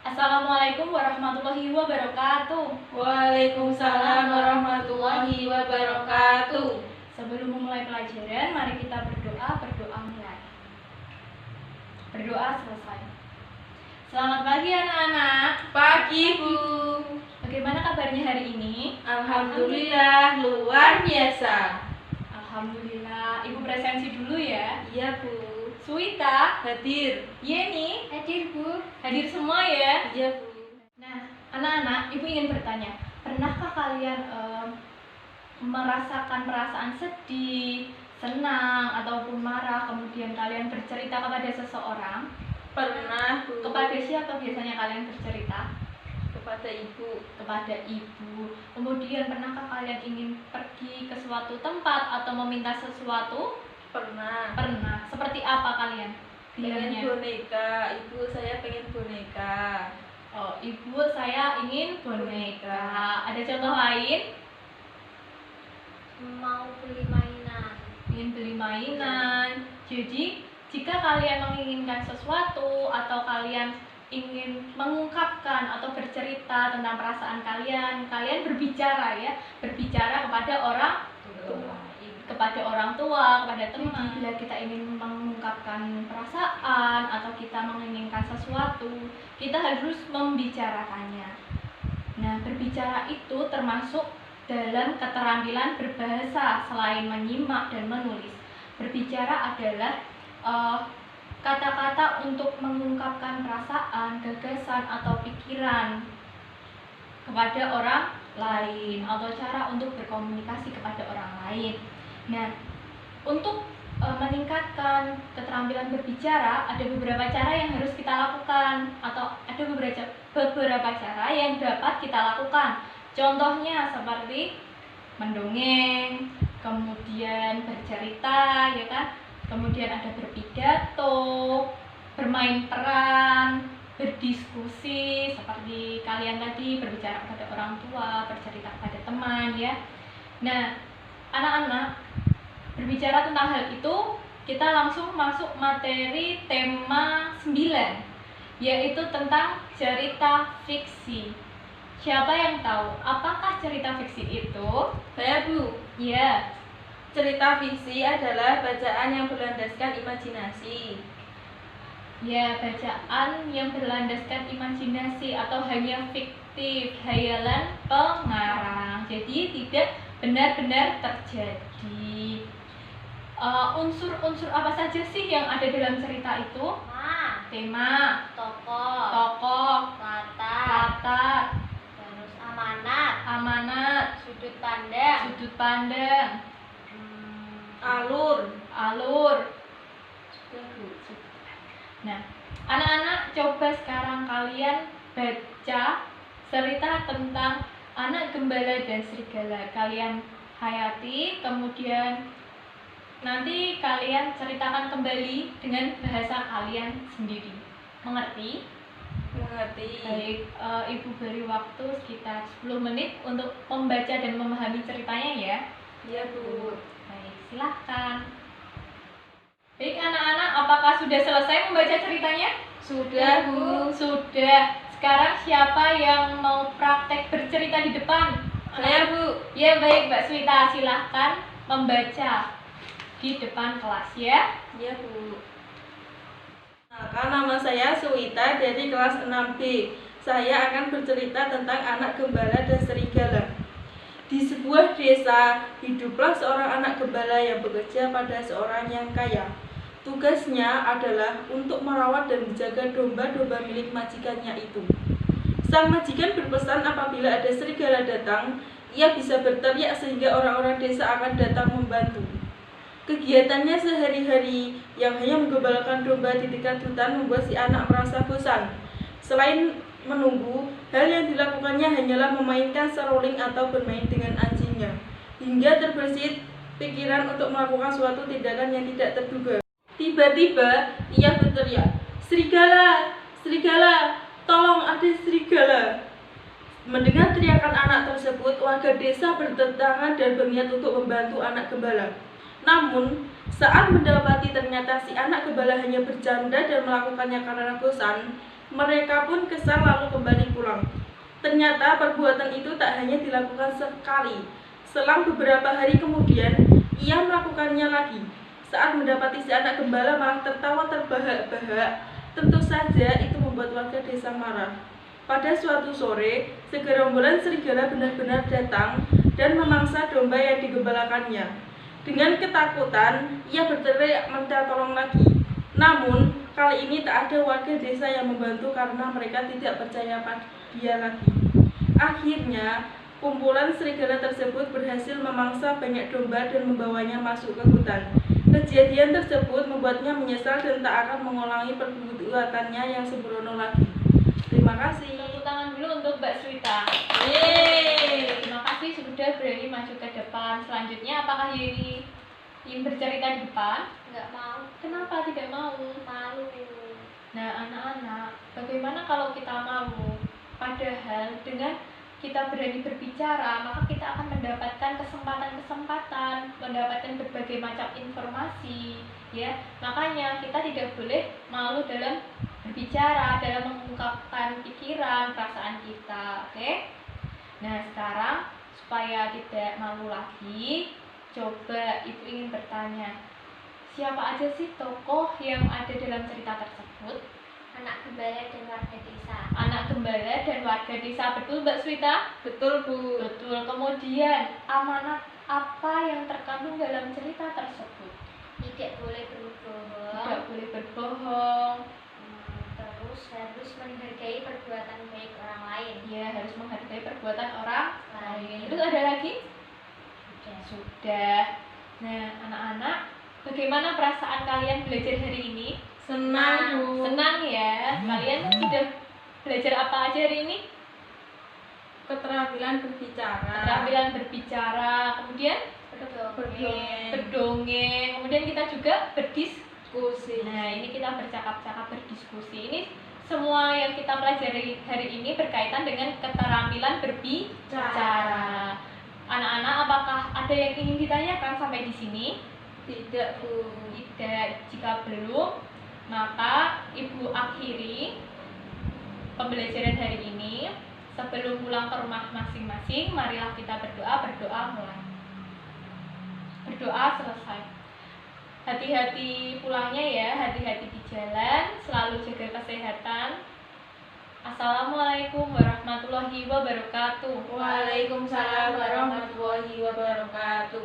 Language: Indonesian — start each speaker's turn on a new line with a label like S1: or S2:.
S1: Assalamualaikum warahmatullahi wabarakatuh.
S2: Waalaikumsalam warahmatullahi wabarakatuh.
S1: Sebelum memulai pelajaran, mari kita berdoa mulai. Berdoa selesai. Selamat pagi anak-anak.
S2: Pagi, Bu.
S1: Bagaimana kabarnya hari ini?
S2: Alhamdulillah, luar biasa.
S1: Alhamdulillah. Ibu presensi dulu ya.
S2: Iya, Bu.
S1: Suwita,
S2: Hadir.
S1: Yeni,
S3: Hadir, Bu.
S1: hadir semua ya.
S2: Iya, Bu.
S1: Nah, anak-anak, Ibu ingin bertanya, pernahkah kalian merasakan perasaan sedih, senang, ataupun marah, kemudian kalian bercerita kepada seseorang?
S2: Pernah, Bu.
S1: Kepada siapa biasanya kalian bercerita?
S2: Kepada Ibu.
S1: Kepada ibu. Kemudian pernahkah kalian ingin pergi ke suatu tempat atau meminta sesuatu?
S2: Pernah.
S1: Pernah. Seperti apa kalian?
S2: Pengen
S1: bilangnya?
S2: boneka. Ibu, saya pengen boneka.
S1: Oh, ibu saya ingin boneka. Ada contoh lain?
S3: Mau beli mainan.
S1: Ingin beli mainan. Jadi jika kalian menginginkan sesuatu atau kalian ingin mengungkapkan atau bercerita tentang perasaan kalian, kalian berbicara ya, berbicara kepada orang tua, kepada teman. Bila kita ingin mengungkapkan perasaan atau kita menginginkan sesuatu, kita harus membicarakannya. Nah, berbicara itu termasuk dalam keterampilan berbahasa selain menyimak dan menulis. Berbicara adalah kata-kata untuk mengungkapkan perasaan, gagasan, atau pikiran kepada orang lain atau cara untuk berkomunikasi kepada orang lain. Nah, untuk meningkatkan keterampilan berbicara, ada beberapa cara yang harus kita lakukan atau ada beberapa cara yang dapat kita lakukan. Contohnya seperti mendongeng, kemudian bercerita, ya kan? Kemudian ada berpidato, bermain peran, berdiskusi seperti kalian tadi, berbicara kepada orang tua, bercerita kepada teman, ya. Nah, anak-anak, berbicara tentang hal itu, kita langsung masuk materi tema 9, yaitu tentang cerita fiksi. Siapa yang tahu apakah cerita fiksi itu?
S2: Saya, Bu.
S1: Ya.
S2: Cerita fiksi adalah bacaan yang berlandaskan imajinasi.
S1: Ya, bacaan yang berlandaskan imajinasi atau hanya fiktif, hayalan pengarang. Jadi tidak benar-benar terjadi. Unsur-unsur apa saja sih yang ada dalam cerita itu? Tema, tokoh, latar,
S3: Terus amanat,
S1: sudut pandang,
S2: Alur.
S1: Sudah, Bu. Nah, anak-anak, coba sekarang kalian baca cerita tentang anak gembala dan serigala. Kalian hayati, kemudian nanti kalian ceritakan kembali dengan bahasa kalian sendiri. Mengerti?
S2: Mengerti.
S1: Baik, Ibu beri waktu sekitar 10 menit untuk membaca dan memahami ceritanya ya.
S2: Iya, Bu.
S1: Baik, silahkan. Baik anak-anak, apakah sudah selesai membaca ceritanya?
S2: Sudah, Bu.
S1: Sudah. Sekarang siapa yang mau praktek bercerita di depan?
S2: Saya, Bu.
S1: Ya baik Mbak Swita, silahkan membaca di depan kelas ya.
S2: Iya, Bu. Nama saya Suwita dari kelas 6B. Saya akan bercerita tentang anak gembala dan serigala. Di sebuah desa, hiduplah seorang anak gembala yang bekerja pada seorang yang kaya. Tugasnya adalah untuk merawat dan menjaga domba-domba milik majikannya itu. Sang majikan berpesan apabila ada serigala datang, ia bisa berteriak sehingga orang-orang desa akan datang membantu. Kegiatannya sehari-hari yang hanya menggembalakan domba di dekat hutan membuat si anak merasa bosan. Selain menunggu, hal yang dilakukannya hanyalah memainkan seruling atau bermain dengan anjingnya, hingga terbersit pikiran untuk melakukan suatu tindakan yang tidak terduga. Tiba-tiba ia berteriak, "Serigala! Serigala! Tolong, ada serigala!" Mendengar teriakan anak tersebut, warga desa berdatangan dan berniat untuk membantu anak gembala. Namun, saat mendapati ternyata si anak gembala hanya bercanda dan melakukannya karena bosan, Mereka pun kesal lalu kembali pulang. Ternyata perbuatan itu tak hanya dilakukan sekali. Selang beberapa hari kemudian, ia melakukannya lagi. Saat mendapati si anak gembala malah tertawa terbahak-bahak, tentu saja itu membuat warga desa marah. Pada suatu sore, segerombolan serigala benar-benar datang dan memangsa domba yang digembalakannya. Dengan ketakutan, ia berteriak minta tolong lagi. Namun, kali ini tak ada warga desa yang membantu karena mereka tidak percaya pada dia lagi. Akhirnya, kumpulan serigala tersebut berhasil memangsa banyak domba dan membawanya masuk ke hutan. Kejadian tersebut membuatnya menyesal dan tak akan mengulangi perbuatannya yang sembrono lagi. Terima kasih.
S1: Tepuk tangan dulu untuk Mbak Swita.
S2: Yeay.
S1: Terima kasih sudah berani maju ke depan. Selanjutnya apakah Yuri ingin bercerita di depan?
S3: Nggak mau.
S1: Kenapa tidak mau?
S3: Malu.
S1: Nah, anak-anak, bagaimana kalau kita malu? Padahal dengan kita berani berbicara, maka kita akan mendapatkan kesempatan-kesempatan, mendapatkan berbagai macam informasi, ya. Makanya kita tidak boleh malu dalam berbicara, dalam mengungkapkan pikiran, perasaan kita, oke? Nah, sekarang supaya tidak malu lagi, coba Ibu ingin bertanya, siapa aja sih tokoh yang ada dalam cerita tersebut?
S3: Anak gembala dan warga desa.
S1: Anak gembala dan warga desa, betul Mbak Swita?
S2: Betul, Bu.
S1: Betul. Kemudian amanat apa yang terkandung dalam cerita tersebut?
S3: Tidak boleh berbohong.
S1: Tidak boleh berbohong.
S3: Terus harus menghargai perbuatan baik orang lain.
S1: Ya, harus menghargai perbuatan orang lain.
S3: Lain.
S1: Terus ada lagi?
S3: Sudah.
S1: Sudah. Nah, anak-anak, bagaimana perasaan kalian belajar hari ini?
S2: Senang, Bu.
S1: Senang ya. Kalian sudah belajar apa aja hari ini?
S2: Keterampilan berbicara.
S1: Keterampilan berbicara, kemudian
S2: Berdongeng.
S1: berdongeng, kemudian kita juga
S2: Diskusi.
S1: Nah, ini kita bercakap-cakap, berdiskusi. Ini semua yang kita pelajari hari ini berkaitan dengan keterampilan berbicara. Anak-anak, apakah ada yang ingin ditanyakan sampai di sini?
S2: Tidak, Bu.
S1: Tidak. Jika belum, maka Ibu akhiri pembelajaran hari ini. Sebelum pulang ke rumah masing-masing, marilah kita berdoa. Berdoa mulai. Berdoa selesai. Hati-hati pulangnya ya, hati-hati di jalan, selalu jaga kesehatan. Assalamualaikum warahmatullahi wabarakatuh.
S2: Waalaikumsalam warahmatullahi wabarakatuh.